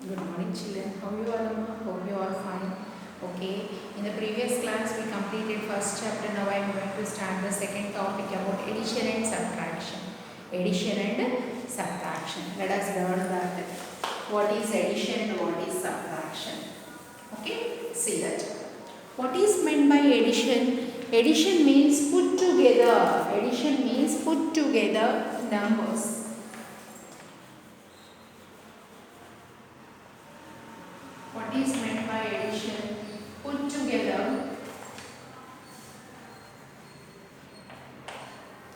Good morning, children. How you all are? Hope you are fine. Okay. In the previous class, we completed first chapter. Now I am going to start the second topic about addition and subtraction. Addition and subtraction. Let us learn that. What is addition and what is subtraction? Okay. See that. What is meant by addition? Addition means put together. Addition means put together numbers. What is meant by addition? Put together.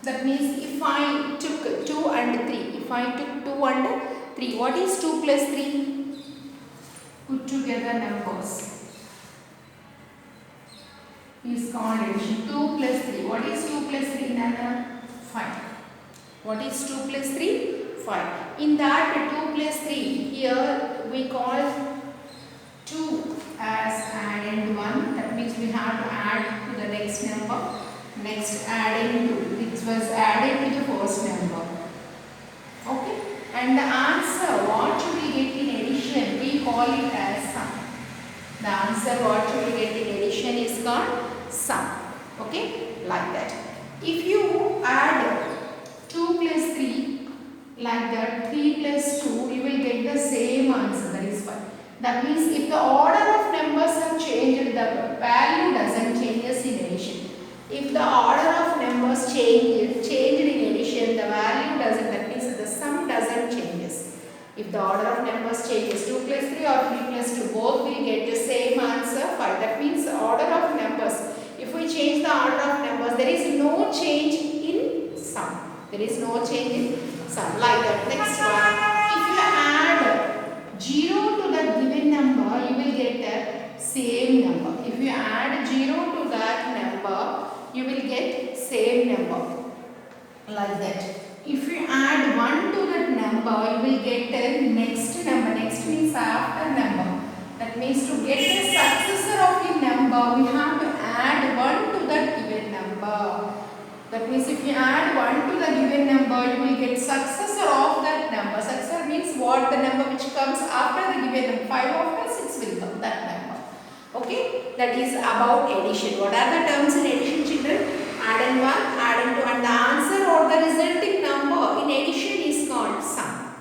That means if I took 2 and 3, if I took 2 and 3, what is 2 plus 3? Put together numbers is called addition. 2 plus 3. What is 2 plus 3, Nana? 5. What is 2 plus 3? 5. In that 2 plus 3, here we call 2 as addend 1. That means we have to add to the next number. Next adding 2, which was added to the first number. Okay. And the answer, what we get in addition, we call it as sum. The answer what we get in addition is called sum. Okay. Like that. If you add 2 plus 3, like that, 3 plus 2, you will get the same answer, that is 5. That means if the order of numbers have changed, the value doesn't change in addition. If the order of numbers changed in addition, the value doesn't, that means the sum doesn't changes. If the order of numbers changes, 2 plus 3 or 3 plus 2, both will get the same answer, 5. That means the order of numbers. If we change the order of numbers, there is no change in sum. There is no change in sum. Like that. Next one. If you add 0 to the given number, you will get the same number. If you add 0 to that number, you will get same number. Like that. If you add 1 to that number, you will get the next number. Next means after number. That means to get the successor of the number, we have to add 1 to that given number. That means if you add 1 to the given number, you will get successor of that number. Successor means what? The number which comes after the given number. 5 after 6 will come, that number. Okay, that is about addition. What are the terms in addition, children? Add 1, add 2, and the answer or the resulting number in addition is called sum.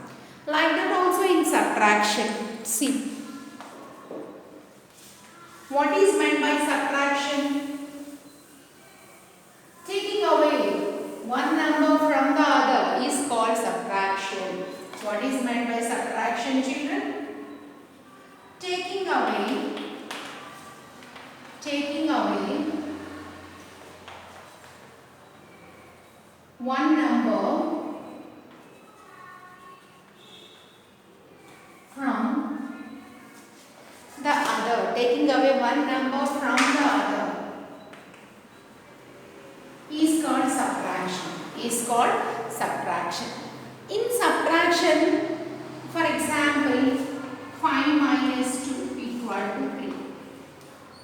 Like that also in subtraction. See, what is meant by subtraction? Taking away one number from the other is called subtraction. What is meant by subtraction, children? Taking away one number from the other. Taking away one number from the other is called subtraction. In subtraction, for example, 5 minus 2 equal to 3.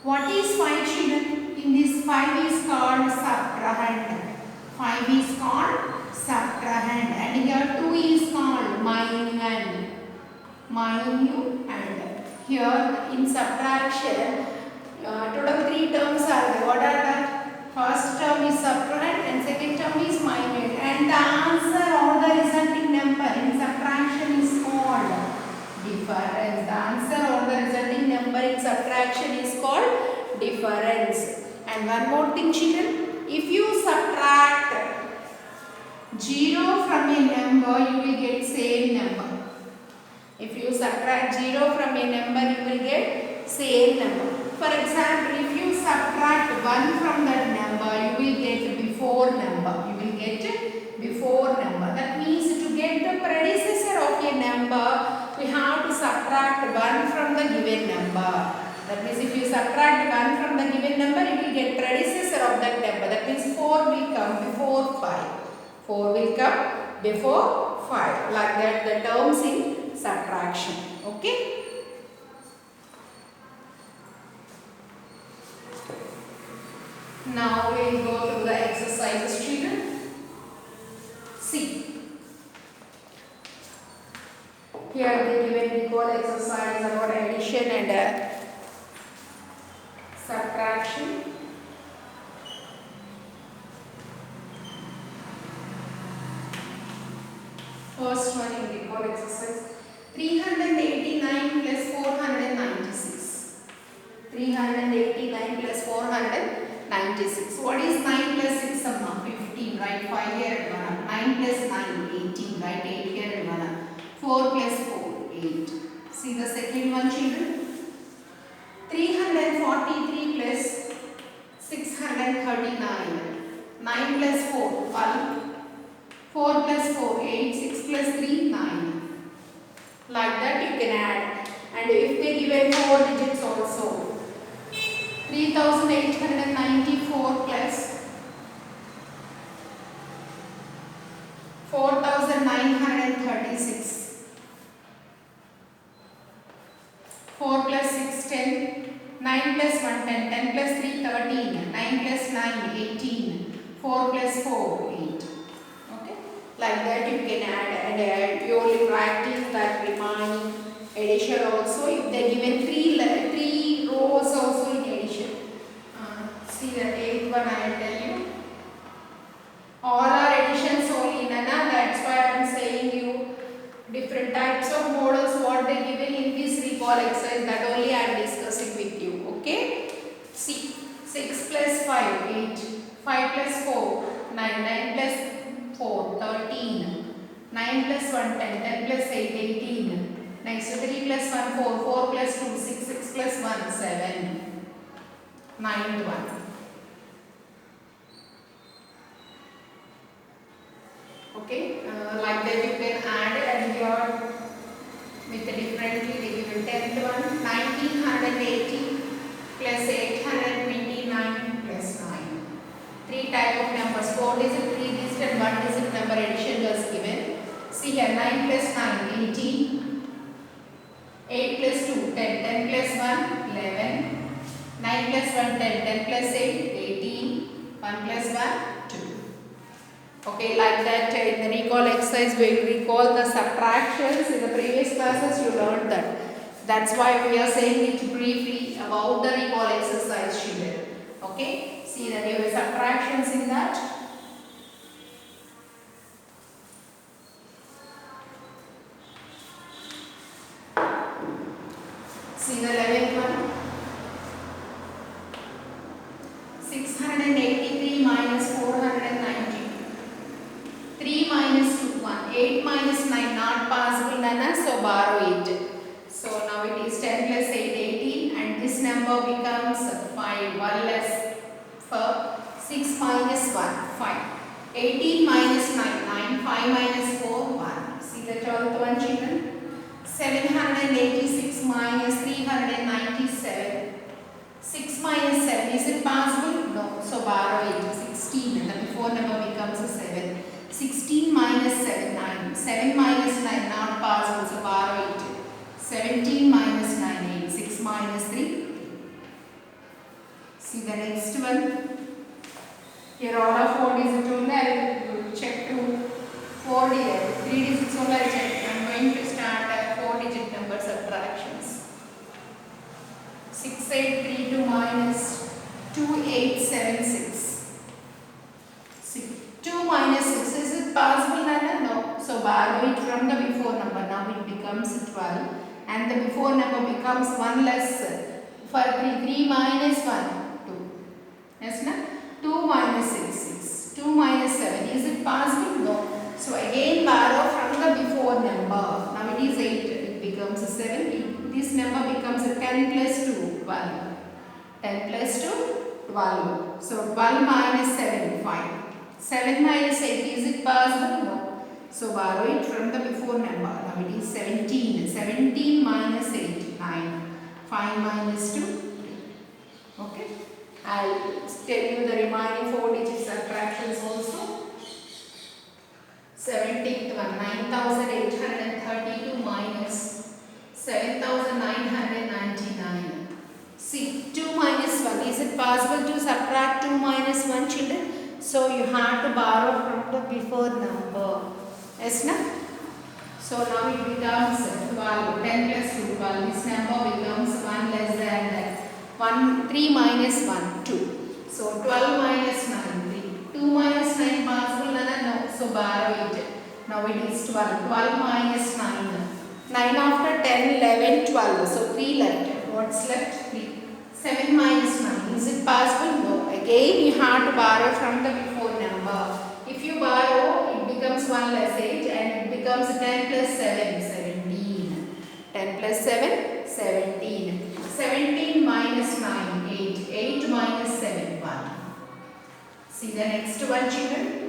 What is 5, children? In this 5 is called subtrahend. 5 is called subtrahend. And here 2 is called minuend. Here in subtraction, total 3 terms are there. What are that? First term is subtrahend and second term is minuend. And the answer or the resulting number in subtraction is called difference. The answer or the resulting number in subtraction is called difference. And one more thing, children, if you subtract 0 from a number, you will get same number. If you subtract 0 from a number, you will get same number. For example, if you subtract 1 from that number, you will get before number. That means to get the predecessor of a number, we have to subtract 1 from the given number. That means if you subtract 1 from the given number, you will get predecessor of that number. That means 4 will come before 5. 4 will come before 5. Like that the terms in subtraction. Okay. Now we will go through the exercises, children. See. Here at the given recall exercise about addition and subtraction. First one in recall exercise. 389 plus 496. 389 plus 496. What is 9 plus 6? 15. Right? 5 here. 9 plus 9. 18. Right? 8 here. 4 plus 4. 8. See the second one, children. 343 plus 639. 9 plus 4. 12. 4 plus 4. 8. 6 plus 3. 9. Like that you can add. And if they give 4 digits also. 3894 plus 4936. 4 plus 6 10. 9 plus 1 10. 10 plus 3 13. 9 plus 9 18. 4 plus 4 8. Okay. Like that you can add, and you only practice that remaining addition also. If they given 3 rows also in addition. See the 8th one I will tell you. All are additions only, Nana. That's why I am saying you different types of models what they given in this recall exercise. That only I am discussing with you. Okay. See, 6 plus 5 8. 5 plus 4 9. 9 plus 4 13. 9 plus 1 10. 10 plus 8 18. Next 3 plus 1 4. 4 plus 2 6. 6 plus 1 7. 9th one. Okay, like that you can add, and your with the differently they given 10th one. 1980 plus 829 plus 9. 3 type of numbers, 4 digit, 3 digit and 1 digit number addition was given. See here, 9 plus 9 18. 8 plus 2 10. 10 plus 1 11. 9 plus 1 10. 10 plus 8 18. 1 plus 1 2. Okay, like that in the recall exercise we will recall the subtractions. In the previous classes you learned that. That's why we are saying it briefly about the recall exercise, children. Okay, see that you have subtractions in that. See the 11th one. 683 minus 490. 3 minus 2 1. 8 minus 9 not possible, Nana, so borrow it. So now it is 10 plus 8 18, and this number becomes 5. 1 less for 6 minus 1 5. 18 minus 9 9. 5 minus 4 1. See the 12th one, children. 786 minus 397. 6 minus 7. Is it possible? No. So borrow it. 16. The before number becomes a 7. 16 minus 7 9. 7 minus 9 not possible. So borrow it. 17 minus 9 8. 6 minus 3. See the next one. Here all are 4 digits only. I will check to 4 digits. 3 digits only I check. I am going to start at 4 digit number subtractions. 6832 minus 2876. See, 2 minus 6. Is it possible, Nana? No. So borrow it from the before number. Now it becomes 12. And the before number becomes 1 less. For 3, 3 minus 1, 2. Yes, na? 2 minus 6, 6. 2 minus 7. Is it possible? No. So again borrow from the before number. Now it is 8. It becomes 7. This number becomes 10 plus 2, 12. 10 plus 2, 12. So 12 minus 7, 5. 7 minus 8. Is it possible? No. So borrow it from the before number. Now it is 17. 17 minus 8, 9. 5 minus 2, 3. Okay. I will tell you the remaining 4 digit subtractions also. 17th one, 9832 minus 7999. See, 2 minus 1. Is it possible to subtract 2 minus 1, children? So you have to borrow from the before number. Yes, na? So now it becomes 12. 10 plus 2, 12. This number becomes 1 less than that. 3 minus 1, 2. So 12 minus 9, 3. 2 minus 9 possible? No. So borrow it. Now it is 12. 12 minus 9. 9 after 10, 11, 12. So 3 left. What's left? 3. 7 minus 9. Is it possible? No. Again you have to borrow from the before number. If you borrow, it becomes 1 less 8 and it becomes 10 plus 7, 17. 10 plus 7, 17. 17 minus 9, 8. 8 minus 7, 1. See the next one, children.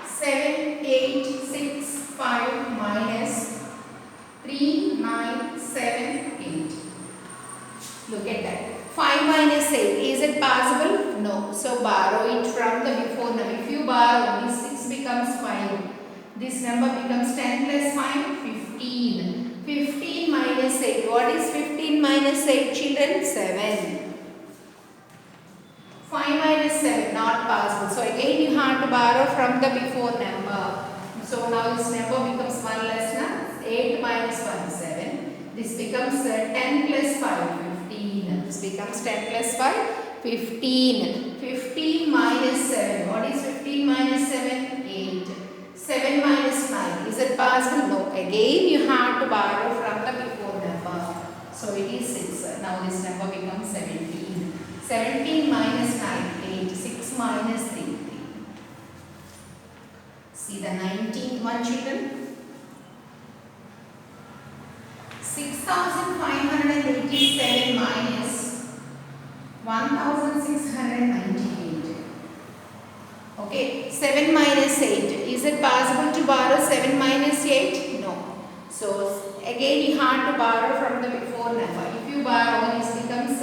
7, 8, 6, 5 minus 3, 9, 7, 8. Look at that. 5 minus 8. Is it possible? No. So borrow it from the before number. If you borrow, this 6 becomes 5. This number becomes 10 plus 5, 15. 15 minus 8. What is 15 minus 8, children? 7. 5 minus 7. Not possible. So again you have to borrow from the before number. So now this number becomes 1 less now. 8 minus 1, 7. This becomes 10 plus 5, 15. This becomes 10 plus 5, 15. 15 minus 7. What is 15 minus 7? 8. 7 minus 9. Is it possible? No. Again you have to borrow from the before number. So it is 6. Now this number becomes 17. 17 minus 9. 8. 6 minus 3. 3. See the 19th one, children. 6,587 minus 1,698. Okay, 7 minus 8. Is it possible to borrow 7 minus 8? No. So again you have to borrow from the before number. If you borrow, this becomes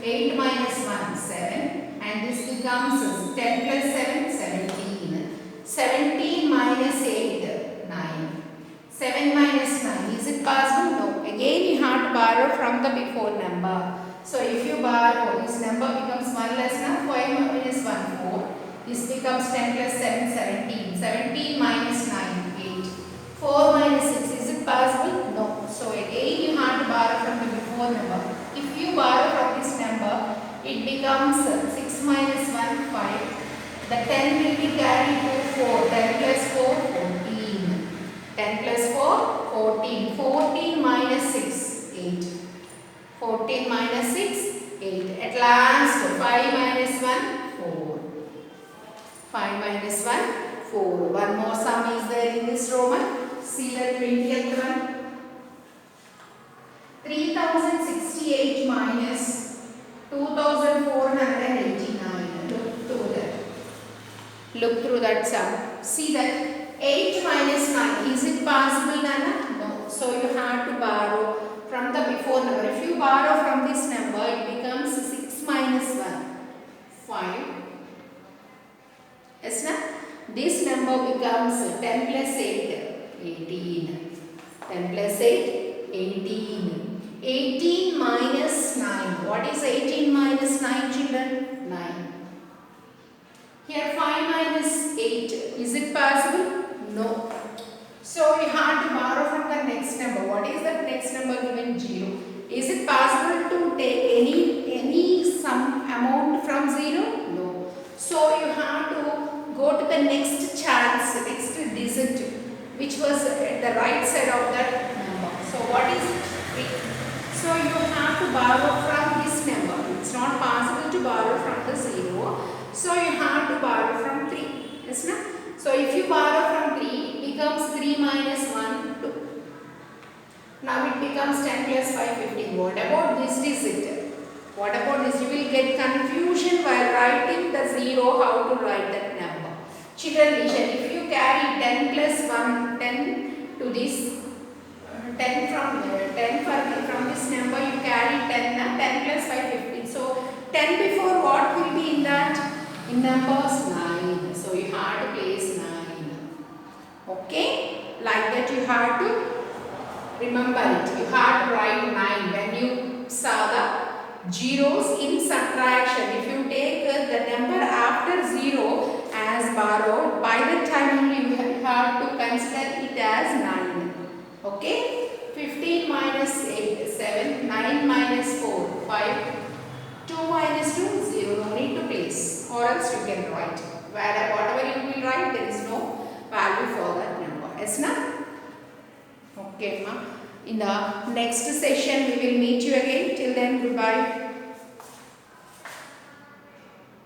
8 minus 1, 7. And this becomes 10 plus 7, 17. 17 minus 8, 9. 7 minus 9. Is it possible? No. Again you have to borrow from the before number. So if you borrow, this number becomes 1 less now. 5 minus 1, 4. This becomes 10 plus 7, 17. 17 minus 9, 8. 4 minus 6. Is it possible? No. So again you have to borrow from the before number. If you borrow from this number, it becomes 6 minus 1, 5. The 10 will be carried to 4. 10 plus 4, 14. 10 plus 4, 14. 14 minus 6, 8. 14 minus 6, 8. At last, 5 minus 1, 4. 5 minus 1, 4. One more sum is there in this Roman. See the 20th one. 3,068 minus 2,489. Look through that sum. See that 8 minus 9. Is it possible, Nana? No. So you have to borrow from the before number. If you borrow from this number, it becomes 6 minus 1, 5. Yes, na? This number becomes 10 plus 8, 18. 10 plus 8, 18. 18 minus 9. What is 18 minus 9, children? 9. Here 5 minus 8. Is it possible? No. So you have to borrow from the next number. What is that next number given? 0. Is it possible to take any some amount from 0? No. So you have to go to the next chance, next digit, which was at the right side of that number. So what is 3? So you have to borrow from this number. It's not possible to borrow from the 0. So you have to borrow from 3. Yes, na? So if you borrow from 3, it becomes 3 minus 1, 2. Now it becomes 10 plus 5, 15. What about this digit? What about this? You will get confusion while writing the 0, how to write that number. Children, listen. If you carry 10 plus 1, 10 to this, 10 from this number, you carry 10, 10 plus 5, 15. So 10 before what will be in that? In numbers 9. So you have to place 9. Okay? Like that you have to remember it. You have to write 9 when you saw the zeros in subtraction. If you take the number after 0 as borrowed, by the time you have to consider or else you can write. Whatever you will write, there is no value for that number. Yes, na? Okay, ma. In the next session, we will meet you again. Till then, goodbye.